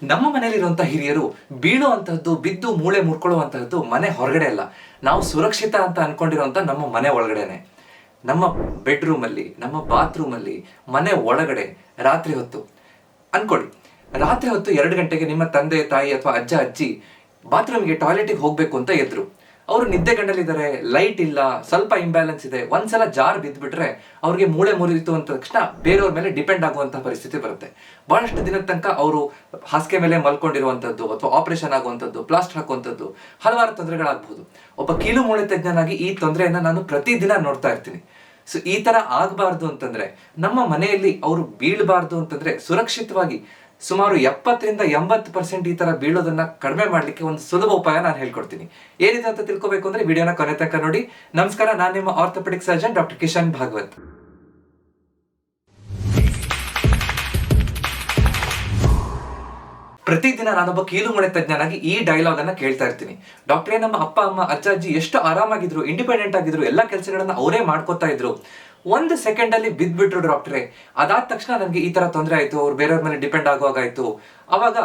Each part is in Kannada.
ನಮ್ಮ ಮನೆಯಲ್ಲಿರುವಂಥ ಹಿರಿಯರು ಬೀಳುವಂತಹದ್ದು, ಬಿದ್ದು ಮೂಳೆ ಮುರ್ಕೊಳ್ಳುವಂತಹದ್ದು ಮನೆ ಹೊರಗಡೆ ಅಲ್ಲ, ನಾವು ಸುರಕ್ಷಿತ ಅಂತ ಅನ್ಕೊಂಡಿರುವಂಥ ನಮ್ಮ ಮನೆ ಒಳಗಡೆನೆ. ನಮ್ಮ ಬೆಡ್ರೂಮಲ್ಲಿ, ನಮ್ಮ ಬಾತ್ರೂಮಲ್ಲಿ, ಮನೆ ಒಳಗಡೆ ರಾತ್ರಿ ಹೊತ್ತು ಅನ್ಕೊಳ್ಳಿ, ರಾತ್ರಿ ಹೊತ್ತು 2 ಗಂಟೆಗೆ ನಿಮ್ಮ ತಂದೆ ತಾಯಿ ಅಥವಾ ಅಜ್ಜ ಅಜ್ಜಿ ಬಾತ್ರೂಮ್ಗೆ ಟಾಯ್ಲೆಟಿಗೆ ಹೋಗ್ಬೇಕು ಅಂತ ಎದ್ರು. ಅವರು ನಿದ್ದೆಗಣ್ಣಲ್ಲಿದ್ದಾರೆ, ಲೈಟ್ ಇಲ್ಲ, ಸ್ವಲ್ಪ ಇಂಬ್ಯಾಲೆನ್ಸ್ ಇದೆ, ಒಂದ್ಸಲ ಜಾರ್ ಬಿದ್ದುಬಿಟ್ರೆ ಅವ್ರಿಗೆ ಮೂಳೆ ಮುರಿಯಿತು ಅಂತ ತಕ್ಷಣ ಬೇರೆಯವ್ರ ಮೇಲೆ ಡಿಪೆಂಡ್ ಆಗುವಂತಹ ಪರಿಸ್ಥಿತಿ ಬರುತ್ತೆ. ಬಹಳಷ್ಟು ದಿನದ ತನಕ ಅವರು ಹಾಸಿಗೆ ಮೇಲೆ ಮಲ್ಕೊಂಡಿರುವಂಥದ್ದು ಅಥವಾ ಆಪರೇಷನ್ ಆಗುವಂಥದ್ದು, ಪ್ಲಾಸ್ಟರ್ ಹಾಕುವಂಥದ್ದು, ಹಲವಾರು ತೊಂದರೆಗಳಾಗಬಹುದು. ಒಬ್ಬ ಕೀಲು ಮೂಳೆ ತಜ್ಞನಾಗಿ ಈ ತೊಂದರೆಯನ್ನ ನಾನು ಪ್ರತಿದಿನ ನೋಡ್ತಾ ಇರ್ತೀನಿ. ಸೊ ಈ ತರ ಆಗಬಾರ್ದು ಅಂತಂದ್ರೆ, ನಮ್ಮ ಮನೆಯಲ್ಲಿ ಅವರು ಬೀಳಬಾರ್ದು ಅಂತಂದ್ರೆ ಸುರಕ್ಷಿತವಾಗಿ ಸುಮಾರು 70ರಿಂದ 80% ಈ ತರ ಬೀಳೋದನ್ನ ಕಡಿಮೆ ಮಾಡ್ಲಿಕ್ಕೆ ಒಂದು ಸುಲಭ ಉಪಾಯ ನಾನು ಹೇಳ್ಕೊಡ್ತೀನಿ. ಏನಿದೆ ಅಂತ ತಿಳ್ಕೊಬೇಕು ಅಂದ್ರೆ ವಿಡಿಯೋನ ಕೊನೆ ತನಕ ನೋಡಿ. ನಮಸ್ಕಾರ, ನಾನು ನಿಮ್ಮ orthopaedic surgeon doctor Kishan Bhagwat. ಪ್ರತಿದಿನ ನಾನೊಬ್ಬ ಕೀಲು ಮೂಳೆ ತಜ್ಞನಾಗಿ ಈ ಡೈಲಾಗ್ ಅನ್ನ ಕೇಳ್ತಾ ಇರ್ತೀನಿ. ಡಾಕ್ಟ್ರೇ, ನಮ್ಮ ಅಪ್ಪ ಅಮ್ಮ ಅಜ್ಜ ಅಜ್ಜಿ ಎಷ್ಟು ಆರಾಮಾಗಿದ್ರು, ಇಂಡಿಪೆಂಡೆಂಟ್ ಆಗಿದ್ರು, ಎಲ್ಲ ಕೆಲಸಗಳನ್ನ ಅವರೇ ಮಾಡ್ಕೋತಾ ಇದ್ರು, 1 ಸೆಕೆಂಡ್ ಅಲ್ಲಿ ಬಿದ್ಬಿಟ್ರು ಡಾಕ್ಟ್ರೆ. ಅದಾದ ತಕ್ಷಣ ನನಗೆ ಈ ತರ ತೊಂದರೆ ಆಯ್ತು, ಅವ್ರು ಬೇರೆಯವ್ರ ಮೇಲೆ ಡಿಪೆಂಡ್ ಆಗುವಾಗಾಯ್ತು. ಅವಾಗ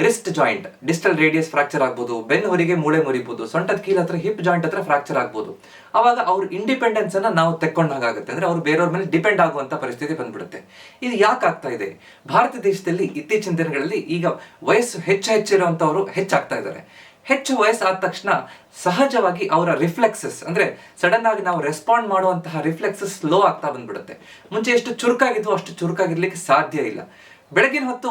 wrist joint distal radius fracture ಆಗ್ಬೋದು, ಬೆನ್ನು ಹೊರಿಗೆ ಮೂಳೆ ಮುರಿಬಹುದು, ಸೊಂಟದ ಕೀಲ್ ಹತ್ರ ಹಿಪ್ ಜಾಯಿಂಟ್ ಹತ್ರ ಫ್ರಾಕ್ಚರ್ ಆಗ್ಬೋದು. ಅವಾಗ ಅವ್ರ ಇಂಡಿಪೆಂಡೆನ್ಸ್ ಅನ್ನ ನಾವು ತೆಕ್ಕೊಂಡಾಗುತ್ತೆ, ಅಂದ್ರೆ ಅವ್ರು ಬೇರೆಯವ್ರ ಮೇಲೆ ಡಿಪೆಂಡ್ ಆಗುವಂತ ಪರಿಸ್ಥಿತಿ ಬಂದ್ಬಿಡುತ್ತೆ. ಇದು ಯಾಕೆ ಆಗ್ತಾ ಇದೆ? ಭಾರತ ದೇಶದಲ್ಲಿ ಇತ್ತೀಚಿನ ದಿನಗಳಲ್ಲಿ ಈಗ ವಯಸ್ಸು ಹೆಚ್ಚಿರುವಂತವ್ರು ಹೆಚ್ಚಾಗ್ತಾ ಇದ್ದಾರೆ. ಹೆಚ್ಚು ವಯಸ್ಸಾದ ತಕ್ಷಣ ಸಹಜವಾಗಿ ಅವರ ರಿಫ್ಲೆಕ್ಸಸ್, ಅಂದ್ರೆ ಸಡನ್ ಆಗಿ ನಾವು ರೆಸ್ಪಾಂಡ್ ಮಾಡುವಂತಹ ರಿಫ್ಲೆಕ್ಸಸ್ ಸ್ಲೋ ಆಗ್ತಾ ಬಂದ್ಬಿಡುತ್ತೆ. ಮುಂಚೆ ಎಷ್ಟು ಚುರುಕಾಗಿದ್ವು ಅಷ್ಟು ಚುರುಕಾಗಿರ್ಲಿಕ್ಕೆ ಸಾಧ್ಯ ಇಲ್ಲ. ಬೆಳಗಿನ ಹೊತ್ತು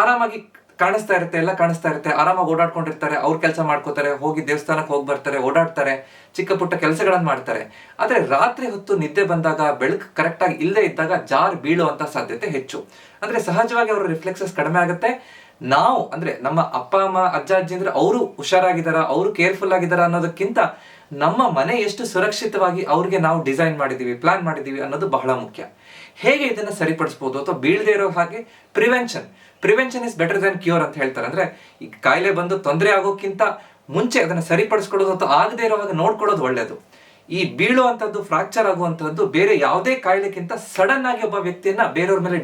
ಆರಾಮಾಗಿ ಕಾಣಿಸ್ತಾ ಇರುತ್ತೆ, ಎಲ್ಲ ಕಾಣಿಸ್ತಾ ಇರುತ್ತೆ, ಆರಾಮಾಗಿ ಓಡಾಡ್ಕೊಂಡಿರ್ತಾರೆ, ಅವ್ರ ಕೆಲಸ ಮಾಡ್ಕೋತಾರೆ, ಹೋಗಿ ದೇವಸ್ಥಾನಕ್ಕೆ ಹೋಗಿ ಬರ್ತಾರೆ, ಓಡಾಡ್ತಾರೆ, ಚಿಕ್ಕ ಪುಟ್ಟ ಕೆಲಸಗಳನ್ನ ಮಾಡ್ತಾರೆ. ಆದ್ರೆ ರಾತ್ರಿ ಹೊತ್ತು ನಿದ್ದೆ ಬಂದಾಗ, ಬೆಳಕು ಕರೆಕ್ಟ್ ಆಗಿ ಇಲ್ಲದೆ ಇದ್ದಾಗ ಜಾರ್ ಬೀಳುವಂತ ಸಾಧ್ಯತೆ ಹೆಚ್ಚು. ಅಂದ್ರೆ ಸಹಜವಾಗಿ ಅವರ ರಿಫ್ಲೆಕ್ಸಸ್ ಕಡಿಮೆ ಆಗುತ್ತೆ. ನಾವು ಅಂದ್ರೆ ನಮ್ಮ ಅಪ್ಪ ಅಮ್ಮ ಅಜ್ಜ ಅಜ್ಜಿ ಅಂದ್ರೆ ಅವರು ಹುಷಾರಾಗಿದ್ದಾರ, ಅವರು ಕೇರ್ಫುಲ್ ಆಗಿದ್ದಾರ ಅನ್ನೋದಕ್ಕಿಂತ ನಮ್ಮ ಮನೆ ಎಷ್ಟು ಸುರಕ್ಷಿತವಾಗಿ ಅವ್ರಿಗೆ ನಾವು ಡಿಸೈನ್ ಮಾಡಿದೀವಿ, ಪ್ಲಾನ್ ಮಾಡಿದೀವಿ ಅನ್ನೋದು ಬಹಳ ಮುಖ್ಯ. ಹೇಗೆ ಇದನ್ನ ಸರಿಪಡಿಸಬಹುದು ಅಥವಾ ಬೀಳದೇ ಇರೋ ಹಾಗೆ prevention is better than cure ಅಂತ ಹೇಳ್ತಾರೆ. ಅಂದ್ರೆ ಈ ಕಾಯಿಲೆ ಬಂದು ತೊಂದರೆ ಆಗೋಕ್ಕಿಂತ ಮುಂಚೆ ಅದನ್ನ ಸರಿಪಡಿಸ್ಕೊಳ್ಳೋದು ಅಥವಾ ಆಗದೆ ಇರೋ ಹಾಗೆ ನೋಡ್ಕೊಳ್ಳೋದು ಒಳ್ಳೇದು. ಈ ಬೀಳುವಂತದ್ದು, ಫ್ರಾಕ್ಚರ್ ಆಗುವಂತದ್ದು ಬೇರೆ ಯಾವುದೇ ಕಾಯಿಲೆಗಿಂತ ಸಡನ್ ಆಗಿ ಒಬ್ಬ ವ್ಯಕ್ತಿಯನ್ನ ಬೇರೆಯವ್ರ ಮೇಲೆ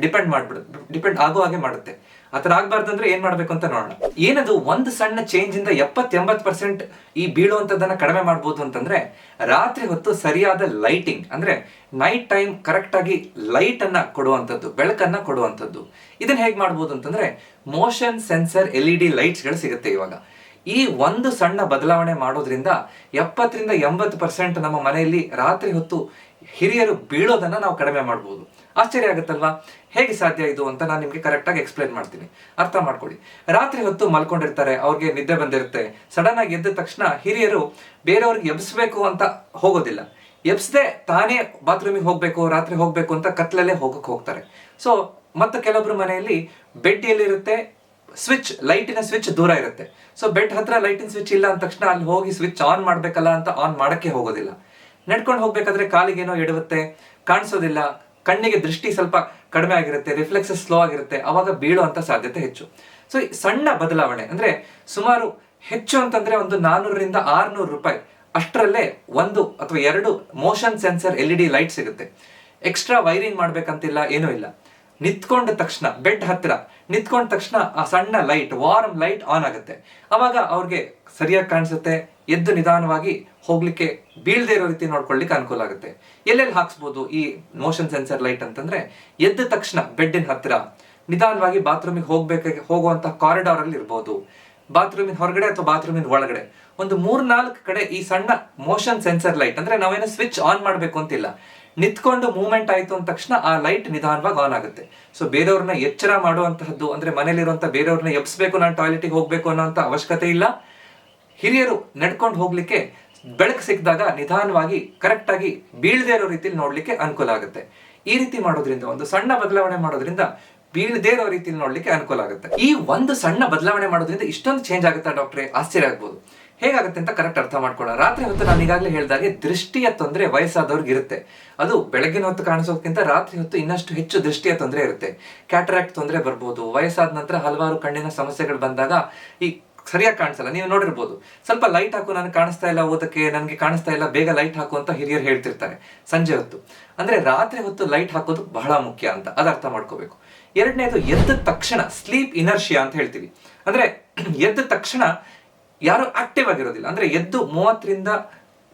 ಡಿಪೆಂಡ್ ಆಗೋ ಹಾಗೆ ಮಾಡುತ್ತೆ. ಆತರ ಆಗ್ಬಾರ್ದಂದ್ರೆ ಏನ್ ಮಾಡ್ಬೇಕು ಅಂತ ನೋಡೋಣ. ಏನದು ಒಂದು ಸಣ್ಣ ಚೇಂಜ್ ಇಂದ 70-80% ಈ ಬೀಳುವಂತದ್ದನ್ನ ಕಡಿಮೆ ಮಾಡ್ಬೋದು ಅಂತಂದ್ರೆ, ರಾತ್ರಿ ಹೊತ್ತು ಸರಿಯಾದ ಲೈಟಿಂಗ್, ಅಂದ್ರೆ ನೈಟ್ ಟೈಮ್ ಕರೆಕ್ಟ್ ಆಗಿ ಲೈಟ್ ಅನ್ನ ಕೊಡುವಂತದ್ದು, ಬೆಳಕನ್ನ ಕೊಡುವಂತದ್ದು. ಇದನ್ನ ಹೇಗ್ ಮಾಡ್ಬೋದು ಅಂತಂದ್ರೆ, ಮೋಷನ್ ಸೆನ್ಸರ್ LED ಲೈಟ್ಸ್ ಗಳು ಸಿಗುತ್ತೆ ಇವಾಗ. ಈ ಒಂದು ಸಣ್ಣ ಬದಲಾವಣೆ ಮಾಡೋದ್ರಿಂದ 70ರಿಂದ 80% ನಮ್ಮ ಮನೆಯಲ್ಲಿ ರಾತ್ರಿ ಹೊತ್ತು ಹಿರಿಯರು ಬೀಳೋದನ್ನ ನಾವು ಕಡಿಮೆ ಮಾಡ್ಬೋದು. ಆಶ್ಚರ್ಯ ಆಗುತ್ತಲ್ವಾ? ಹೇಗೆ ಸಾಧ್ಯ ಇದು ಅಂತ ನಾನು ನಿಮ್ಗೆ ಕರೆಕ್ಟ್ ಆಗಿ ಎಕ್ಸ್ಪ್ಲೈನ್ ಮಾಡ್ತೀನಿ, ಅರ್ಥ ಮಾಡ್ಕೊಳ್ಳಿ. ರಾತ್ರಿ ಹೊತ್ತು ಮಲ್ಕೊಂಡಿರ್ತಾರೆ, ಅವ್ರಿಗೆ ನಿದ್ದೆ ಬಂದಿರುತ್ತೆ, ಸಡನ್ ಆಗಿ ಎದ್ದ ತಕ್ಷಣ ಹಿರಿಯರು ಬೇರೆಯವ್ರಿಗೆ ಎಬ್ಸ್ಬೇಕು ಅಂತ ಹೋಗೋದಿಲ್ಲ, ಎಬ್ಸದೆ ತಾನೇ ಬಾತ್ರೂಮಿಗೆ ಹೋಗ್ಬೇಕು, ರಾತ್ರಿ ಹೋಗ್ಬೇಕು ಅಂತ ಕತ್ಲಲ್ಲೇ ಹೋಗ್ತಾರೆ. ಸೊ ಮತ್ತೆ ಕೆಲವೊಬ್ರು ಮನೆಯಲ್ಲಿ ಬೆಡ್ ಎಲ್ಲಿರುತ್ತೆ, ಲೈಟಿನ ಸ್ವಿಚ್ ದೂರ ಇರುತ್ತೆ. ಸೊ ಬೆಡ್ ಹತ್ರ ಲೈಟಿನ ಸ್ವಿಚ್ ಇಲ್ಲ ಅಂದ ತಕ್ಷಣ ಅಲ್ಲಿ ಹೋಗಿ ಸ್ವಿಚ್ ಆನ್ ಮಾಡ್ಬೇಕಲ್ಲ ಅಂತ ಆನ್ ಮಾಡಕ್ಕೆ ಹೋಗೋದಿಲ್ಲ. ನಡ್ಕೊಂಡು ಹೋಗ್ಬೇಕಾದ್ರೆ ಕಾಲಿಗೇನೋ ಎಡಗುತ್ತೆ, ಕಾಣಿಸೋದಿಲ್ಲ, ಕಣ್ಣಿಗೆ ದೃಷ್ಟಿ ಸ್ವಲ್ಪ ಕಡಿಮೆ ಆಗಿರುತ್ತೆ, ರಿಫ್ಲೆಕ್ಸಸ್ ಸ್ಲೋ ಆಗಿರುತ್ತೆ, ಅವಾಗ ಬೀಳುವಂತ ಸಾಧ್ಯತೆ ಹೆಚ್ಚು. ಸೊ ಈ ಸಣ್ಣ ಬದಲಾವಣೆ ಅಂದ್ರೆ ಸುಮಾರು ಹೆಚ್ಚು ಅಂತಂದ್ರೆ ಒಂದು 400ರಿಂದ 600 ರೂಪಾಯಿ ಅಷ್ಟರಲ್ಲೇ 1 ಅಥವಾ 2 ಮೋಷನ್ ಸೆನ್ಸರ್ LED ಲೈಟ್ ಸಿಗುತ್ತೆ. ಎಕ್ಸ್ಟ್ರಾ ವೈರಿಂಗ್ ಮಾಡ್ಬೇಕಂತಿಲ್ಲ, ಏನೂ ಇಲ್ಲ. ನಿಂತ್ಕೊಂಡ ತಕ್ಷಣ ಬೆಡ್ ಹತ್ರ ನಿಂತ್ಕೊಂಡ ತಕ್ಷಣ ಆ ಸಣ್ಣ ಲೈಟ್, ವಾರ್ಮ್ ಲೈಟ್ ಆನ್ ಆಗುತ್ತೆ. ಅವಾಗ ಅವ್ರಿಗೆ ಸರಿಯಾಗಿ ಕಾಣಿಸುತ್ತೆ, ಎದ್ದು ನಿಧಾನವಾಗಿ ಹೋಗ್ಲಿಕ್ಕೆ, ಬೀಳದೇ ಇರೋ ರೀತಿ ನೋಡ್ಕೊಳ್ಳಿಕ್ಕೆ ಅನುಕೂಲ ಆಗುತ್ತೆ. ಎಲ್ಲೆಲ್ಲಿ ಹಾಕ್ಸ್ಬೋದು ಈ ಮೋಷನ್ ಸೆನ್ಸರ್ ಲೈಟ್ ಅಂತಂದ್ರೆ, ಎದ್ದ ತಕ್ಷಣ ಬೆಡ್ಡಿನ ಹತ್ರ, ನಿಧಾನವಾಗಿ ಬಾತ್ರೂಮಿಗೆ ಹೋಗುವಂತ ಕಾರಿಡಾರ್ ಅಲ್ಲಿ ಇರ್ಬೋದು, ಬಾತ್ರೂಮಿನ ಹೊರಗಡೆ ಅಥವಾ ಬಾತ್ರೂಮಿನ ಒಳಗಡೆ ಒಂದು 3-4 ಕಡೆ ಈ ಸಣ್ಣ ಮೋಷನ್ ಸೆನ್ಸರ್ ಲೈಟ್, ಅಂದ್ರೆ ನಾವೇನೋ ಸ್ವಿಚ್ ಆನ್ ಮಾಡ್ಬೇಕು ಅಂತಿಲ್ಲ, ನಿಂತ್ಕೊಂಡು ಮೂವ್ಮೆಂಟ್ ಆಯ್ತು ಅಂದ ತಕ್ಷಣ ಆ ಲೈಟ್ ನಿಧಾನವಾಗಿ ಆನ್ ಆಗುತ್ತೆ. ಸೊ ಬೇರೆಯವ್ರನ್ನ ಎಚ್ಚರ ಮಾಡುವಂತಹದ್ದು, ಅಂದ್ರೆ ಮನೇಲಿರುವಂತ ಬೇರೆಯವ್ರನ್ನ ಎಬ್ಸ್ಬೇಕು, ನಾನು ಟಾಯ್ಲೆಟಿಗೆ ಹೋಗ್ಬೇಕು ಅನ್ನೋಂಥ ಅವಶ್ಯಕತೆ ಇಲ್ಲ. ಹಿರಿಯರು ನಡ್ಕೊಂಡು ಹೋಗ್ಲಿಕ್ಕೆ ಬೆಳಕು ಸಿಕ್ಕಿದಾಗ ನಿಧಾನವಾಗಿ ಕರೆಕ್ಟ್ ಆಗಿ ಬೀಳದೇ ಇರೋ ರೀತಿಯಲ್ಲಿ ನೋಡ್ಲಿಕ್ಕೆ ಅನುಕೂಲ ಆಗುತ್ತೆ. ಈ ರೀತಿ ಮಾಡೋದ್ರಿಂದ, ಒಂದು ಸಣ್ಣ ಬದಲಾವಣೆ ಮಾಡೋದ್ರಿಂದ ಬೀಳದೇ ಇರೋ ರೀತಿಯಲ್ಲಿ ನೋಡ್ಲಿಕ್ಕೆ ಅನುಕೂಲ ಆಗುತ್ತೆ. ಈ ಒಂದು ಸಣ್ಣ ಬದಲಾವಣೆ ಮಾಡೋದ್ರಿಂದ ಇಷ್ಟೊಂದು ಚೇಂಜ್ ಆಗುತ್ತಾ ಡಾಕ್ಟ್ರೆ? ಆಶ್ಚರ್ಯ ಆಗ್ಬೋದು. ಹೇಗಾಗುತ್ತೆ ಅಂತ ಕರೆಕ್ಟ್ ಅರ್ಥ ಮಾಡ್ಕೊಳ್ಳೋಣ. ರಾತ್ರಿ ಹೊತ್ತು ನಾನು ಈಗಾಗಲೇ ಹೇಳಿದಾಗೆ ದೃಷ್ಟಿಯ ತೊಂದರೆ ವಯಸ್ಸಾದವ್ರಿಗೆ ಇರುತ್ತೆ. ಅದು ಬೆಳಗಿನ ಹೊತ್ತು ಕಾಣಿಸೋದಕ್ಕಿಂತ ರಾತ್ರಿ ಹೊತ್ತು ಇನ್ನಷ್ಟು ಹೆಚ್ಚು ದೃಷ್ಟಿಯ ತೊಂದರೆ ಇರುತ್ತೆ. ಕ್ಯಾಟರಾಕ್ಟ್ ತೊಂದರೆ ಬರ್ಬೋದು. ವಯಸ್ಸಾದ ನಂತರ ಹಲವಾರು ಕಣ್ಣಿನ ಸಮಸ್ಯೆಗಳು ಬಂದಾಗ ಈ ಸರಿಯಾಗಿ ಕಾಣಿಸಲ್ಲ. ನೀವು ನೋಡಿರ್ಬೋದು, ಸ್ವಲ್ಪ ಲೈಟ್ ಹಾಕು, ನನಗೆ ಕಾಣಿಸ್ತಾ ಇಲ್ಲ, ಓದಕ್ಕೆ ನನಗೆ ಕಾಣಿಸ್ತಾ ಇಲ್ಲ, ಬೇಗ ಲೈಟ್ ಹಾಕು ಅಂತ ಹಿರಿಯರು ಹೇಳ್ತಿರ್ತಾರೆ ಸಂಜೆ ಹೊತ್ತು. ಅಂದ್ರೆ ರಾತ್ರಿ ಹೊತ್ತು ಲೈಟ್ ಹಾಕೋದು ಬಹಳ ಮುಖ್ಯ ಅಂತ ಅದು ಅರ್ಥ ಮಾಡ್ಕೋಬೇಕು. ಎರಡನೇದು ಎದ್ದ ತಕ್ಷಣ ಸ್ಲೀಪ್ ಇನರ್ಷಿಯಾ ಅಂತ ಹೇಳ್ತೀವಿ. ಅಂದ್ರೆ ಎದ್ದ ತಕ್ಷಣ ಯಾರು ಆಕ್ಟಿವ್ ಆಗಿರೋದಿಲ್ಲ. ಅಂದ್ರೆ ಎದ್ದು 30ರಿಂದ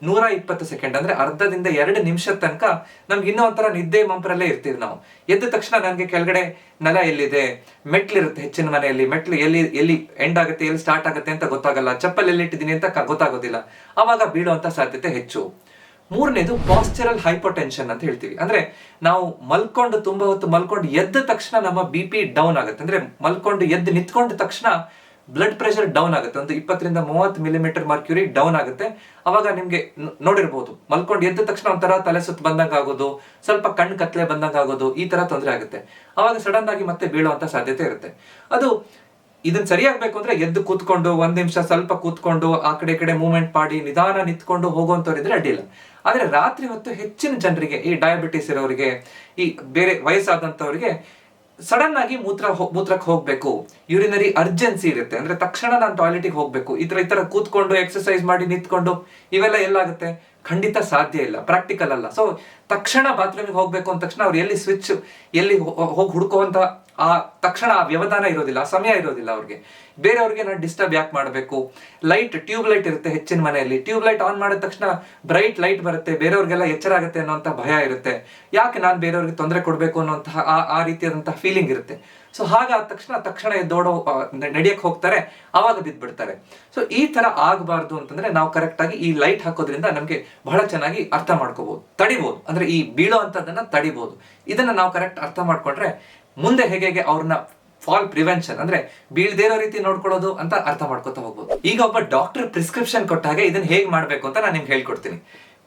120 ಸೆಕೆಂಡ್ ಅಂದ್ರೆ ಅರ್ಧದಿಂದ 2 ನಿಮಿಷದ ತನಕ ನಮ್ಗೆ ಇನ್ನೂ ಒಂಥರ ನಿದ್ದೆ ಮಂಪರಲ್ಲೇ ಇರ್ತೀವಿ ನಾವು. ಎದ್ದ ತಕ್ಷಣ ನನ್ಗೆ ಕೆಳಗಡೆ ನೆಲ ಎಲ್ಲಿದೆ, ಮೆಟ್ಲಿರುತ್ತೆ ಹೆಚ್ಚಿನ ಮನೆಯಲ್ಲಿ, ಮೆಟ್ಲು ಎಲ್ಲಿ ಎಂಡ್ ಆಗುತ್ತೆ, ಎಲ್ಲಿ ಸ್ಟಾರ್ಟ್ ಆಗುತ್ತೆ ಅಂತ ಗೊತ್ತಾಗಲ್ಲ, ಚಪ್ಪಲ್ ಎಲ್ಲಿ ಇಟ್ಟಿದ್ದೀನಿ ಅಂತ ಗೊತ್ತಾಗೋದಿಲ್ಲ, ಅವಾಗ ಬೀಳುವಂತ ಸಾಧ್ಯತೆ ಹೆಚ್ಚು. ಮೂರನೇದು ಪಾಸ್ಚರಲ್ ಹೈಪೋಟೆನ್ಷನ್ ಅಂತ ಹೇಳ್ತೀವಿ. ಅಂದ್ರೆ ನಾವು ಮಲ್ಕೊಂಡು ತುಂಬಾ ಹೊತ್ತು ಮಲ್ಕೊಂಡು ಎದ್ದ ತಕ್ಷಣ ನಮ್ಮ BP ಡೌನ್ ಆಗುತ್ತೆ. ಅಂದ್ರೆ ಮಲ್ಕೊಂಡು ಎದ್ದು ನಿಂತ್ಕೊಂಡ ತಕ್ಷಣ ಬ್ಲಡ್ ಪ್ರೆಷರ್ ಡೌನ್ ಆಗುತ್ತೆ, ಒಂದು 20ರಿಂದ 30 ಮಿಲಿಮೀಟರ್ ಮರ್ಕ್ಯೂರಿ ಡೌನ್ ಆಗುತ್ತೆ. ಅವಾಗ ನಿಮ್ಗೆ ನೋಡಿರ್ಬೋದು, ಮಲ್ಕೊಂಡು ಎದ್ದ ತಕ್ಷಣ ಒಂಥರ ತಲೆ ಸುತ್ತ ಬಂದಂಗ ಆಗೋದು, ಸ್ವಲ್ಪ ಕಣ್ಣು ಕತ್ಲೆ ಬಂದಂಗ ಆಗೋದು, ಈ ತರ ತೊಂದರೆ ಆಗುತ್ತೆ. ಅವಾಗ ಸಡನ್ ಆಗಿ ಮತ್ತೆ ಬೀಳುವಂತ ಸಾಧ್ಯತೆ ಇರುತ್ತೆ. ಅದು ಇದನ್ನ ಸರಿಯಾಗಬೇಕು ಅಂದ್ರೆ ಎದ್ದು ಕೂತ್ಕೊಂಡು 1 ನಿಮಿಷ ಸ್ವಲ್ಪ ಕೂತ್ಕೊಂಡು ಆ ಕಡೆ ಈ ಕಡೆ ಮೂವ್ಮೆಂಟ್ ಮಾಡಿ ನಿಧಾನ ನಿಂತ್ಕೊಂಡು ಹೋಗುವಂತವ್ರಿದ್ರೆ ಅಡ್ಡಿಲ್ಲ. ಆದ್ರೆ ರಾತ್ರಿ ಹೊತ್ತು ಹೆಚ್ಚಿನ ಜನರಿಗೆ, ಈ ಡಯಾಬಿಟಿಸ್ ಇರೋರಿಗೆ, ಈ ಬೇರೆ ವಯಸ್ಸಾದಂತವ್ರಿಗೆ ಸಡನ್ ಆಗಿ ಮೂತ್ರಕ್ಕೆ ಹೋಗ್ಬೇಕು, ಯೂರಿನರಿ ಅರ್ಜೆನ್ಸಿ ಇರುತ್ತೆ, ಅಂದ್ರೆ ತಕ್ಷಣ ನಾನು ಟಾಯ್ಲೆಟಿಗೆ ಹೋಗ್ಬೇಕು, ಈ ತರ ಕೂತ್ಕೊಂಡು ಎಕ್ಸರ್ಸೈಸ್ ಮಾಡಿ ನಿಂತ್ಕೊಂಡು ಇವೆಲ್ಲ ಎಲ್ಲಾಗುತ್ತೆ? ಖಂಡಿತ ಸಾಧ್ಯ ಇಲ್ಲ, ಪ್ರಾಕ್ಟಿಕಲ್ ಅಲ್ಲ. ಸೊ ತಕ್ಷಣ ಬಾತ್ರೂಮಿಗೆ ಹೋಗ್ಬೇಕು ಅಂದ ತಕ್ಷಣ ಅವ್ರು ಎಲ್ಲಿ ಸ್ವಿಚ್ ಎಲ್ಲಿ ಹೋಗಿ ಹುಡ್ಕುವಂತ ಆ ತಕ್ಷಣ ಆ ವ್ಯವಧಾನ ಇರೋದಿಲ್ಲ, ಆ ಸಮಯ ಇರೋದಿಲ್ಲ ಅವ್ರಿಗೆ. ಬೇರೆಯವ್ರಿಗೆ ನಾನು ಡಿಸ್ಟರ್ಬ್ ಯಾಕೆ ಮಾಡಬೇಕು? ಲೈಟ್, ಟ್ಯೂಬ್ ಲೈಟ್ ಇರುತ್ತೆ ಹೆಚ್ಚಿನ ಮನೆಯಲ್ಲಿ, ಟ್ಯೂಬ್ ಲೈಟ್ ಆನ್ ಮಾಡಿದ ತಕ್ಷಣ ಬ್ರೈಟ್ ಲೈಟ್ ಬರುತ್ತೆ, ಬೇರೆಯವ್ರಿಗೆಲ್ಲ ಎಚ್ಚರ ಆಗುತ್ತೆ ಅನ್ನೋಂಥ ಭಯ ಇರುತ್ತೆ. ಯಾಕೆ ನಾನು ಬೇರೆಯವ್ರಿಗೆ ತೊಂದರೆ ಕೊಡಬೇಕು ಅನ್ನೋಂತಹ ಆ ರೀತಿಯಾದಂತಹ ಫೀಲಿಂಗ್ ಇರುತ್ತೆ. ಸೊ ಹಾಗಾದ ತಕ್ಷಣ ಎದ್ದೋಡೋ ನಡೆಯಕ್ಕೆ ಹೋಗ್ತಾರೆ, ಅವಾಗ ಬಿದ್ದ್ಬಿಡ್ತಾರೆ. ಸೊ ಈ ತರ ಆಗಬಾರ್ದು ಅಂತಂದ್ರೆ ನಾವು ಕರೆಕ್ಟ್ ಆಗಿ ಈ ಲೈಟ್ ಹಾಕೋದ್ರಿಂದ ನಮ್ಗೆ ಬಹಳ ಚೆನ್ನಾಗಿ ಅರ್ಥ ಮಾಡ್ಕೋಬಹುದು, ತಡಿಬಹುದು. ಅಂದ್ರೆ ಈ ಬೀಳೋ ಅಂತದನ್ನ ತಡಿಬಹುದು. ಇದನ್ನ ನಾವು ಕರೆಕ್ಟ್ ಅರ್ಥ ಮಾಡ್ಕೊಂಡ್ರೆ ಮುಂದೆ ಹೇಗೆ ಅವ್ರನ್ನ ಫಾಲ್ ಪ್ರಿವೆನ್ಷನ್ ಅಂದ್ರೆ ಬೀಳ್ದೇ ಇರೋ ರೀತಿ ನೋಡ್ಕೊಳ್ಳೋದು ಅಂತ ಅರ್ಥ ಮಾಡ್ಕೊತಾ ಹೋಗ್ಬೋದು. ಈಗ ಒಬ್ಬ ಡಾಕ್ಟರ್ ಪ್ರಿಸ್ಕ್ರಿಪ್ಷನ್ ಕೊಟ್ಟಾಗ ಇದನ್ನ ಹೇಗೆ ಮಾಡ್ಬೇಕು ಅಂತ ನಾನು ನಿಮ್ಗೆ ಹೇಳ್ಕೊಡ್ತೀನಿ.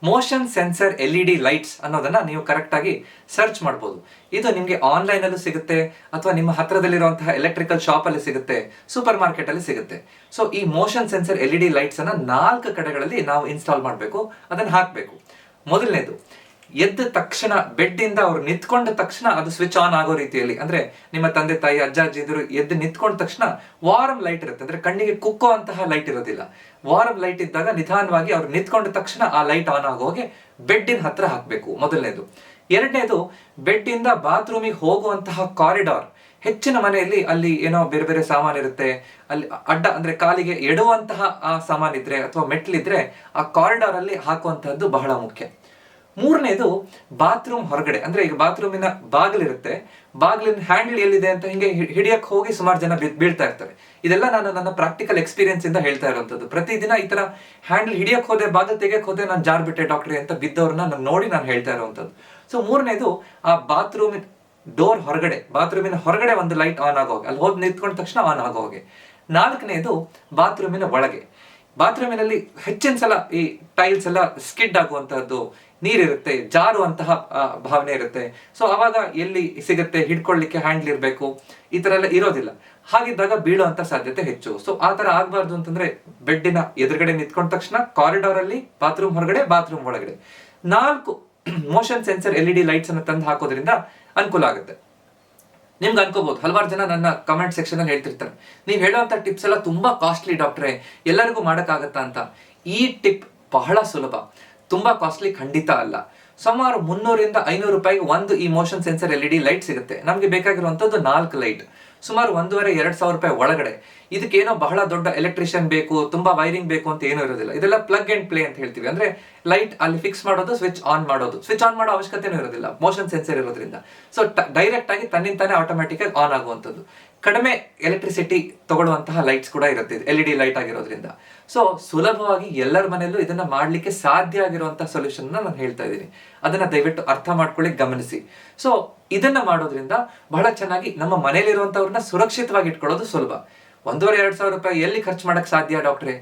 ಮೋಷನ್ ಸೆನ್ಸರ್ LED ಲೈಟ್ಸ್ ಅನ್ನೋದನ್ನ ನೀವು ಕರೆಕ್ಟ್ ಆಗಿ ಸರ್ಚ್ ಮಾಡ್ಬೋದು. ಇದು ನಿಮ್ಗೆ ಆನ್ಲೈನ್ ಅಲ್ಲೂ ಸಿಗುತ್ತೆ, ಅಥವಾ ನಿಮ್ಮ ಹತ್ರದಲ್ಲಿರುವಂತಹ ಎಲೆಕ್ಟ್ರಿಕಲ್ ಶಾಪ್ ಅಲ್ಲಿ ಸಿಗುತ್ತೆ, ಸೂಪರ್ ಮಾರ್ಕೆಟ್ ಅಲ್ಲಿ ಸಿಗುತ್ತೆ. ಸೊ ಈ ಮೋಷನ್ ಸೆನ್ಸರ್ LED ಲೈಟ್ಸ್ ಅನ್ನ 4 ಕಡೆಗಳಲ್ಲಿ ನಾವು ಇನ್ಸ್ಟಾಲ್ ಮಾಡಬೇಕು, ಅದನ್ನ ಹಾಕ್ಬೇಕು. ಮೊದಲನೇದು, ಎದ್ದ ತಕ್ಷಣ ಬೆಡ್ ಇಂದ ಅವ್ರು ನಿಂತ್ಕೊಂಡ ತಕ್ಷಣ ಅದು ಸ್ವಿಚ್ ಆನ್ ಆಗೋ ರೀತಿಯಲ್ಲಿ, ಅಂದ್ರೆ ನಿಮ್ಮ ತಂದೆ ತಾಯಿ ಅಜ್ಜ ಅಜ್ಜಿ ಇದ್ರು ಎದ್ದು ನಿಂತ್ಕೊಂಡ ತಕ್ಷಣ ವಾರ್ಮ್ ಲೈಟ್ ಇರುತ್ತೆ, ಅಂದ್ರೆ ಕಣ್ಣಿಗೆ ಕುಕ್ಕೋ ಅಂತಹ ಲೈಟ್ ಇರೋದಿಲ್ಲ. ವಾರ್ಮ್ ಲೈಟ್ ಇದ್ದಾಗ ನಿಧಾನವಾಗಿ ಅವ್ರು ನಿಂತ್ಕೊಂಡ ತಕ್ಷಣ ಆ ಲೈಟ್ ಆನ್ ಆಗೋಗೆ ಬೆಡ್ಡಿನ ಹತ್ರ ಹಾಕ್ಬೇಕು, ಮೊದಲನೇದು. ಎರಡನೇದು, ಬೆಡ್ ಇಂದ ಬಾತ್ರೂಮಿಗೆ ಹೋಗುವಂತಹ ಕಾರಿಡಾರ್, ಹೆಚ್ಚಿನ ಮನೆಯಲ್ಲಿ ಅಲ್ಲಿ ಏನೋ ಬೇರೆ ಬೇರೆ ಸಾಮಾನು ಇರುತ್ತೆ, ಅಲ್ಲಿ ಅಡ್ಡ ಅಂದ್ರೆ ಕಾಲಿಗೆ ಎಡುವಂತಹ ಆ ಸಾಮಾನ್ ಇದ್ರೆ ಅಥವಾ ಮೆಟ್ಲಿದ್ರೆ ಆ ಕಾರಿಡಾರ್ ಅಲ್ಲಿ ಹಾಕುವಂತಹದ್ದು ಬಹಳ ಮುಖ್ಯ. ಮೂರನೇದು, ಬಾತ್ರೂಮ್ ಹೊರಗಡೆ, ಅಂದ್ರೆ ಈಗ ಬಾತ್ರೂಮಿನ ಬಾಗಿಲಿರುತ್ತೆ, ಬಾಗಿಲಿನ ಹ್ಯಾಂಡಲ್ ಎಲ್ಲಿದೆ ಅಂತ ಹಿಂಗೆ ಹಿಡಿಯಕ್ಕೆ ಹೋಗಿ ಸುಮಾರು ಜನ ಬೀಳ್ತಾ ಇರ್ತಾರೆ. ಇದೆಲ್ಲ ನಾನು ನನ್ನ ಪ್ರಾಕ್ಟಿಕಲ್ ಎಕ್ಸ್ಪೀರಿಯನ್ಸ್ ಇಂದ ಹೇಳ್ತಾ ಇರುವಂತದ್ದು. ಪ್ರತಿದಿನ ಈ ತರ ಹ್ಯಾಂಡಲ್ ಹಿಡಿಯಕ್ಕೆ ಹೋದೆ, ಬಾಗಿಲು ತೆಗೆಯಕ್ಕೆ ಹೋದೆ, ನಾನು ಜಾರ್ ಬಿಟ್ಟೆ ಡಾಕ್ಟ್ರಿ ಅಂತ ಬಿದ್ದವ್ರನ್ನ ನಾನು ನೋಡಿ ನಾನು ಹೇಳ್ತಾ ಇರುವಂತದ್ದು. ಸೊ ಮೂರನೇದು, ಆ ಬಾತ್ರೂಮ್ ಡೋರ್ ಹೊರಗಡೆ, ಬಾತ್ರೂಮಿನ ಹೊರಗಡೆ ಒಂದು ಲೈಟ್ ಆನ್ ಆಗೋಗೆ, ಅಲ್ಲಿ ಹೋಗಿ ನಿಂತ್ಕೊಂಡ ತಕ್ಷಣ ಆನ್ ಆಗೋಗೆ. ನಾಲ್ಕನೇದು, ಬಾತ್ರೂಮಿನ ಒಳಗೆ, ಬಾತ್ರೂಮಿನಲ್ಲಿ ಹೆಚ್ಚಿನ ಸಲ ಈ ಟೈಲ್ಸ್ ಎಲ್ಲ ಸ್ಕಿಡ್ ಆಗುವಂತಹದ್ದು, ನೀರಿರುತ್ತೆ, ಜಾರುವಂತಹ ಭಾವನೆ ಇರುತ್ತೆ. ಸೊ ಅವಾಗ ಎಲ್ಲಿ ಸಿಗುತ್ತೆ, ಹಿಡ್ಕೊಳ್ಳಿಕ್ಕೆ ಹ್ಯಾಂಡ್ಲ್ ಇರಬೇಕು, ಈ ತರ ಎಲ್ಲ ಇರೋದಿಲ್ಲ. ಹಾಗಿದ್ದಾಗ ಬೀಳುವಂತ ಸಾಧ್ಯತೆ ಹೆಚ್ಚು. ಸೊ ಆ ತರ ಆಗ್ಬಾರ್ದು ಅಂತಂದ್ರೆ ಬೆಡ್ಡಿನ ಎದುರುಗಡೆ ನಿಂತ್ಕೊಂಡ ತಕ್ಷಣ ಕಾರಿಡಾರ್ ಅಲ್ಲಿ, ಬಾತ್ರೂಮ್ ಹೊರಗಡೆ, ಬಾತ್ರೂಮ್ ಒಳಗಡೆ 4 ಮೋಷನ್ ಸೆನ್ಸರ್ LED ಲೈಟ್ಸ್ ಅನ್ನು ತಂದು ಹಾಕೋದ್ರಿಂದ ಅನುಕೂಲ ಆಗುತ್ತೆ. ನಿಮ್ಗೆ ಅನ್ಕೋಬಹುದು, ಹಲವಾರು ಜನ ನನ್ನ ಕಮೆಂಟ್ ಸೆಕ್ಷನ್ ಅಲ್ಲಿ ಹೇಳ್ತಿರ್ತಾರೆ, ನೀವು ಹೇಳುವಂತ ಟಿಪ್ಸ್ ಎಲ್ಲ ತುಂಬಾ ಕಾಸ್ಟ್ಲಿ ಡಾಕ್ಟ್ರೆ, ಎಲ್ಲರಿಗೂ ಮಾಡಕ್ಕಾಗತ್ತಾ ಅಂತ. ಈ ಟಿಪ್ ಬಹಳ ಸುಲಭ, ತುಂಬಾ ಕಾಸ್ಟ್ಲಿ ಖಂಡಿತ ಅಲ್ಲ. ಸುಮಾರು 300ರಿಂದ 500 ರೂಪಾಯಿಗೆ ಒಂದು ಈ ಮೋಷನ್ ಸೆನ್ಸರ್ LED ಲೈಟ್ ಸಿಗುತ್ತೆ. ನಮ್ಗೆ ಬೇಕಾಗಿರುವಂತದ್ದು 4 ಲೈಟ್, ಸುಮಾರು 1,500-2,000 ರೂಪಾಯಿ ಒಳಗಡೆ. ಇದಕ್ಕೇನೋ ಬಹಳ ದೊಡ್ಡ ಎಲೆಕ್ಟ್ರಿಷಿಯನ್ ಬೇಕು, ತುಂಬಾ ವೈರಿಂಗ್ ಬೇಕು ಅಂತ ಏನೂ ಇರೋದಿಲ್ಲ. ಇದೆಲ್ಲ ಪ್ಲಗ್ ಅಂಡ್ ಪ್ಲೇ ಅಂತ ಹೇಳ್ತೀವಿ. ಅಂದ್ರೆ ಲೈಟ್ ಅಲ್ಲಿ ಫಿಕ್ಸ್ ಮಾಡೋದು, ಸ್ವಿಚ್ ಆನ್ ಮಾಡೋದು. ಸ್ವಿಚ್ ಆನ್ ಮಾಡೋ ಅವಶ್ಯಕತೆನೂ ಇರೋದಿಲ್ಲ, ಮೋಷನ್ ಸೆನ್ಸರ್ ಇರೋದ್ರಿಂದ. ಸೊ ಡೈರೆಕ್ಟ್ ಆಗಿ ತನ್ನಿಂತಾನೆ ಆಟೋಮ್ಯಾಟಿಕ್ ಆಗಿ ಆನ್ ಆಗುವಂಥದ್ದು. ಕಡಿಮೆ ಎಲೆಕ್ಟ್ರಿಸಿಟಿ ತಗೊಳ್ಳುವಂತಹ ಲೈಟ್ಸ್ ಕೂಡ ಇರುತ್ತೆ LED ಲೈಟ್ ಆಗಿರೋದ್ರಿಂದ. ಸೊ ಸುಲಭವಾಗಿ ಎಲ್ಲರ ಮನೆಯಲ್ಲೂ ಇದನ್ನ ಮಾಡ್ಲಿಕ್ಕೆ ಸಾಧ್ಯ ಆಗಿರುವಂತಹ ಸೊಲ್ಯೂಷನ್ ನಾನು ಹೇಳ್ತಾ ಇದ್ದೀನಿ. ಅದನ್ನ ದಯವಿಟ್ಟು ಅರ್ಥ ಮಾಡ್ಕೊಳ್ಳಿ, ಗಮನಿಸಿ. ಸೊ ಇದನ್ನ ಮಾಡೋದ್ರಿಂದ ಬಹಳ ಚೆನ್ನಾಗಿ ನಮ್ಮ ಮನೆಯಲ್ಲಿರುವಂತವ್ರನ್ನ ಸುರಕ್ಷಿತವಾಗಿ ಇಟ್ಕೊಳ್ಳೋದು ಸುಲಭ. 1,500-2,000 ರೂಪಾಯಿ ಎಲ್ಲಿ ಖರ್ಚು ಮಾಡಕ್ ಸಾಧ್ಯ ಡಾಕ್ಟ್ರೆ?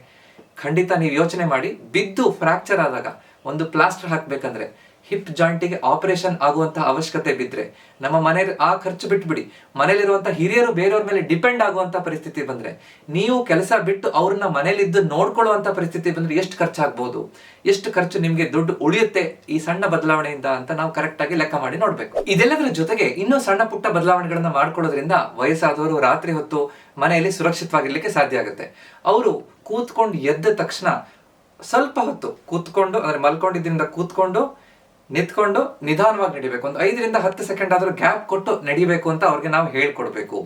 ಖಂಡಿತ ನೀವು ಯೋಚನೆ ಮಾಡಿ, ಬಿದ್ದು ಫ್ರಾಕ್ಚರ್ ಆದಾಗ ಒಂದು ಪ್ಲಾಸ್ಟರ್ ಹಾಕ್ಬೇಕಂದ್ರೆ, ಹಿಪ್ ಜಾಯಿಂಟಿಗೆ ಆಪರೇಷನ್ ಆಗುವಂತಹ ಅವಶ್ಯಕತೆ ಬಿದ್ರೆ, ನಮ್ಮ ಮನೆಯಲ್ಲಿ ಆ ಖರ್ಚು ಬಿಟ್ಬಿಡಿ, ಮನೇಲಿರುವಂತಹ ಹಿರಿಯರು ಬೇರೆಯವ್ರ ಮೇಲೆ ಡಿಪೆಂಡ್ ಆಗುವಂತ ಪರಿಸ್ಥಿತಿ ಬಂದ್ರೆ, ನೀವು ಕೆಲಸ ಬಿಟ್ಟು ಅವ್ರನ್ನ ಮನೇಲಿದ್ದು ನೋಡ್ಕೊಳ್ಳುವಂತ ಪರಿಸ್ಥಿತಿ ಬಂದ್ರೆ ಎಷ್ಟು ಖರ್ಚಾಗ್ಬೋದು, ಎಷ್ಟು ಖರ್ಚು ನಿಮ್ಗೆ ದುಡ್ಡು ಉಳಿಯುತ್ತೆ ಈ ಸಣ್ಣ ಬದಲಾವಣೆಯಿಂದ ಅಂತ ನಾವು ಕರೆಕ್ಟ್ ಆಗಿ ಲೆಕ್ಕ ಮಾಡಿ ನೋಡ್ಬೇಕು. ಇದೆಲ್ಲದರ ಜೊತೆಗೆ ಇನ್ನೂ ಸಣ್ಣ ಪುಟ್ಟ ಬದಲಾವಣೆಗಳನ್ನ ಮಾಡ್ಕೊಳ್ಳೋದ್ರಿಂದ ವಯಸ್ಸಾದವರು ರಾತ್ರಿ ಹೊತ್ತು ಮನೆಯಲ್ಲಿ ಸುರಕ್ಷಿತವಾಗಿರ್ಲಿಕ್ಕೆ ಸಾಧ್ಯ ಆಗುತ್ತೆ. ಅವರು ಕೂತ್ಕೊಂಡು ಎದ್ದ ತಕ್ಷಣ ಸ್ವಲ್ಪ ಹೊತ್ತು ಕೂತ್ಕೊಂಡು, ಅಂದ್ರೆ ಮಲ್ಕೊಂಡಿದ್ದಿಂದ ಕೂತ್ಕೊಂಡು ನಿಂತ್ಕೊಂಡು ನಿಧಾನವಾಗಿ ನಡಿಬೇಕು. ಒಂದು 5ರಿಂದ 10 ಸೆಕೆಂಡ್ ಆದ್ರೂ ಗ್ಯಾಪ್ ಕೊಟ್ಟು ನಡಿಬೇಕು ಅಂತ ಅವ್ರಿಗೆ ನಾವು ಹೇಳ್ಕೊಡ್ಬೇಕು.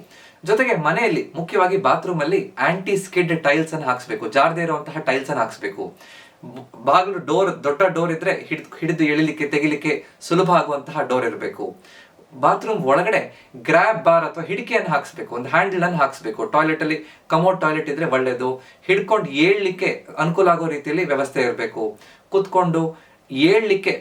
ಜೊತೆಗೆ ಮನೆಯಲ್ಲಿ ಮುಖ್ಯವಾಗಿ ಬಾತ್ರೂಮ್ ಅಲ್ಲಿ ಆಂಟಿ ಸ್ಕಿಡ್ ಟೈಲ್ಸ್ ಅನ್ನು ಹಾಕ್ಸ್ಬೇಕು, ಜಾರದೇ ಇರುವಂತಹ ಟೈಲ್ಸ್ ಅನ್ನು ಹಾಕ್ಸ್ಬೇಕು. ಬಾಗಿಲು ದೊಡ್ಡ ಡೋರ್ ಇದ್ರೆ ಹಿಡಿದು ಎಳಿಲಿಕ್ಕೆ ತೆಗಿಲಿಕ್ಕೆ ಸುಲಭ ಆಗುವಂತಹ ಡೋರ್ ಇರಬೇಕು. ಬಾತ್ರೂಮ್ ಒಳಗಡೆ ಗ್ರಾಬ್ ಬಾರ್ ಅಥವಾ ಹಿಡಿಕೆಯನ್ನು ಹಾಕ್ಸ್ಬೇಕು, ಒಂದು ಹ್ಯಾಂಡಲ್ ಅನ್ನು ಹಾಕ್ಸ್ಬೇಕು. ಟಾಯ್ಲೆಟ್ ಅಲ್ಲಿ ಕಮೋಡ್ ಟಾಯ್ಲೆಟ್ ಇದ್ರೆ ಒಳ್ಳೇದು. ಹಿಡ್ಕೊಂಡು ಏಳ್ಲಿಕ್ಕೆ ಅನುಕೂಲ ಆಗೋ ರೀತಿಯಲ್ಲಿ ವ್ಯವಸ್ಥೆ ಇರಬೇಕು. ಕುತ್ಕೊಂಡು ಏಳ್ಲಿಕ್ಕೆ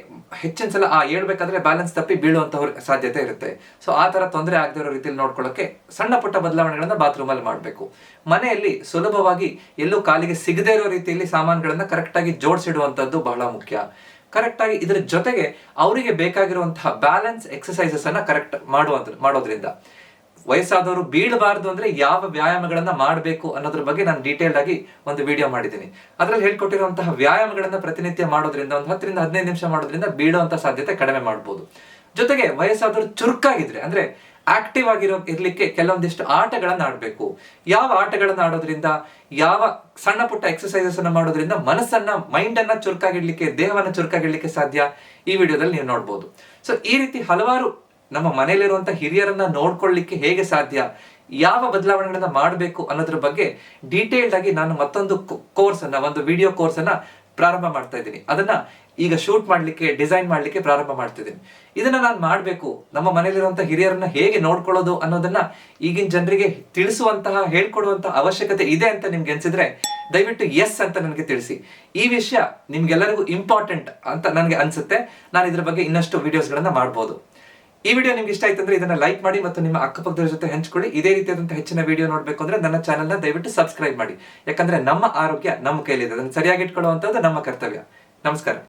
ಹೆಚ್ಚಿನ ಸಲ ಏಳ್ಬೇಕಾದ್ರೆ ಬ್ಯಾಲೆನ್ಸ್ ತಪ್ಪಿ ಬೀಳುವಂತಹ ಸಾಧ್ಯತೆ ಇರುತ್ತೆ. ಸೊ ಆ ತರ ತೊಂದರೆ ಆಗದೆ ಇರೋ ರೀತಿಯಲ್ಲಿ ನೋಡ್ಕೊಳ್ಳೋಕೆ ಸಣ್ಣ ಪುಟ್ಟ ಬದಲಾವಣೆಗಳನ್ನ ಬಾತ್ರೂಮ್ ಅಲ್ಲಿ ಮಾಡಬೇಕು. ಮನೆಯಲ್ಲಿ ಸುಲಭವಾಗಿ ಎಲ್ಲೂ ಕಾಲಿಗೆ ಸಿಗದೇ ಇರೋ ರೀತಿಯಲ್ಲಿ ಸಾಮಾನುಗಳನ್ನ ಕರೆಕ್ಟ್ ಆಗಿ ಜೋಡಿಸಿಡುವಂತದ್ದು ಬಹಳ ಮುಖ್ಯ. ಕರೆಕ್ಟ್ ಆಗಿ ಇದರ ಜೊತೆಗೆ ಅವರಿಗೆ ಬೇಕಾಗಿರುವಂತಹ ಬ್ಯಾಲೆನ್ಸ್ ಎಕ್ಸಸೈಸಸ್ ಅನ್ನ ಕರೆಕ್ಟ್ ಮಾಡೋದ್ರಿಂದ ವಯಸ್ಸಾದವರು ಬೀಳಬಾರದು ಅಂದ್ರೆ ಯಾವ ವ್ಯಾಯಾಮಗಳನ್ನ ಮಾಡಬೇಕು ಅನ್ನೋದ್ರ ಬಗ್ಗೆ ನಾನು ಡೀಟೇಲ್ ಆಗಿ ಒಂದು ವಿಡಿಯೋ ಮಾಡಿದ್ದೀನಿ. ಅದ್ರಲ್ಲಿ ಹೇಳ್ಕೊಟ್ಟಿರುವಂತಹ ವ್ಯಾಯಾಮಗಳನ್ನ ಪ್ರತಿನಿತ್ಯ ಮಾಡೋದ್ರಿಂದ ಒಂದು 10ರಿಂದ 15 ನಿಮಿಷ ಮಾಡೋದ್ರಿಂದ ಬೀಳುವಂತ ಸಾಧ್ಯತೆ ಕಡಿಮೆ ಮಾಡಬಹುದು. ಜೊತೆಗೆ ವಯಸ್ಸಾದವರು ಚುರುಕಾಗಿದ್ರೆ ಅಂದ್ರೆ ಆಕ್ಟಿವ್ ಇರ್ಲಿಕ್ಕೆ ಕೆಲವೊಂದಿಷ್ಟು ಆಟಗಳನ್ನ ಆಡ್ಬೇಕು. ಯಾವ ಆಟಗಳನ್ನ ಆಡೋದ್ರಿಂದ, ಯಾವ ಸಣ್ಣ ಪುಟ್ಟ ಎಕ್ಸರ್ಸೈಸಸ್ ಅನ್ನ ಮಾಡೋದ್ರಿಂದ ಮೈಂಡ್ ಅನ್ನ ಚುರುಕಾಗಿಡ್ಲಿಕ್ಕೆ, ದೇಹವನ್ನ ಚುರುಕಾಗಿಡ್ಲಿಕ್ಕೆ ಸಾಧ್ಯ, ಈ ವಿಡಿಯೋದಲ್ಲಿ ನೀವು ನೋಡ್ಬೋದು. ಸೊ ಈ ರೀತಿ ಹಲವಾರು ನಮ್ಮ ಮನೆಯಲ್ಲಿರುವಂತ ಹಿರಿಯರನ್ನ ನೋಡ್ಕೊಳ್ಳಿಕ್ಕೆ ಹೇಗೆ ಸಾಧ್ಯ, ಯಾವ ಬದಲಾವಣೆಗಳನ್ನ ಮಾಡಬೇಕು ಅನ್ನೋದ್ರ ಬಗ್ಗೆ ಡೀಟೇಲ್ಡ್ ಆಗಿ ನಾನು ಮತ್ತೊಂದು ಒಂದು ವಿಡಿಯೋ ಕೋರ್ಸ್ ಅನ್ನ ಪ್ರಾರಂಭ ಮಾಡ್ತಾ ಇದ್ದೀನಿ. ಅದನ್ನ ಈಗ ಶೂಟ್ ಮಾಡ್ಲಿಕ್ಕೆ, ಡಿಸೈನ್ ಮಾಡ್ಲಿಕ್ಕೆ ಪ್ರಾರಂಭ ಮಾಡ್ತಿದ್ದೀನಿ. ಇದನ್ನ ನಾನು ಮಾಡ್ಬೇಕು, ನಮ್ಮ ಮನೆಯಲ್ಲಿರುವಂತಹ ಹಿರಿಯರನ್ನ ಹೇಗೆ ನೋಡ್ಕೊಳ್ಳೋದು ಅನ್ನೋದನ್ನ ಈಗಿನ ಜನರಿಗೆ ಹೇಳ್ಕೊಡುವಂತಹ ಅವಶ್ಯಕತೆ ಇದೆ ಅಂತ ನಿಮ್ಗೆ ಅನ್ಸಿದ್ರೆ ದಯವಿಟ್ಟು ಎಸ್ ಅಂತ ನನಗೆ ತಿಳಿಸಿ. ಈ ವಿಷಯ ನಿಮ್ಗೆಲ್ಲರಿಗೂ ಇಂಪಾರ್ಟೆಂಟ್ ಅಂತ ನನಗೆ ಅನ್ಸುತ್ತೆ. ನಾನು ಇದ್ರ ಬಗ್ಗೆ ಇನ್ನಷ್ಟು ವಿಡಿಯೋಸ್ಗಳನ್ನ ಮಾಡ್ಬೋದು. ಈ ವಿಡಿಯೋ ನಿಮ್ಗೆ ಇಷ್ಟ ಆಯ್ತು ಅಂದ್ರೆ ಇದನ್ನ ಲೈಕ್ ಮಾಡಿ ಮತ್ತು ನಿಮ್ಮ ಅಕ್ಕಪಕ್ಕದವರ ಜೊತೆ ಹಂಚ್ಕೊಳ್ಳಿ. ಇದೇ ರೀತಿಯಾದಂತಹ ಹೆಚ್ಚಿನ ವಿಡಿಯೋ ನೋಡ್ಬೇಕು ಅಂದ್ರೆ ನನ್ನ ಚಾನೆಲ್ ನ ದಯವಿಟ್ಟು ಸಬ್ಸ್ಕ್ರೈಬ್ ಮಾಡಿ. ಯಾಕಂದ್ರೆ ನಮ್ಮ ಆರೋಗ್ಯ ನಮ್ಮ ಕೈಲಿದೆ, ಅದನ್ನು ಸರಿಯಾಗಿ ಇಟ್ಕೊಳ್ಳುವಂತದ್ದು ನಮ್ಮ ಕರ್ತವ್ಯ. ನಮಸ್ಕಾರ.